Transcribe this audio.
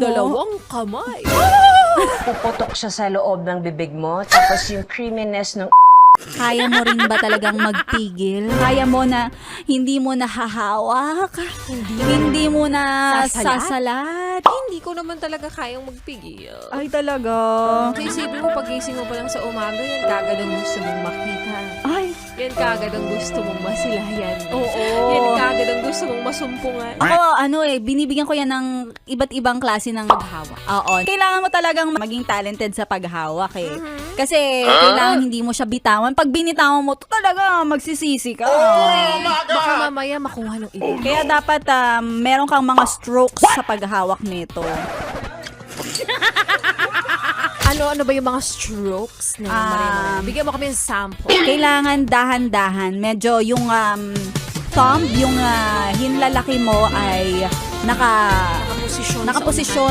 Dalawang kamay. Puputok siya sa loob ng bibig mo, tapos yung creaminess ng Kaya mo rin ba talagang magpigil? Kaya mo na hindi mo nahahawak? Hindi mo na sasalat? Hindi ko naman talaga kayang magpigil. Ay, talaga. So, isipin mo, pagising mo pa lang sa umaga, yan kagad ang gusto mong makita. Ay, Yan kagad ang gusto mong masilayan. oo. Yan kagad ang gusto mong masumpungan. Ako, binibigyan ko yan ng iba't ibang klase ng paghawak. Oo. Kailangan mo talagang maging talented sa paghawak eh. Kasi kailangan hindi mo siya bitawan. Pag binitawan mo, to talaga magsisisi ka. Baka mamaya makuha ng iba. Kaya dapat meron kang mga strokes sa paghawak nito. Ano ba yung mga strokes na Maria? Bigyan mo kami ng sample. Kailangan dahan-dahan. Medyo yung thumb, yung hinlalaki mo ay nakaposisyon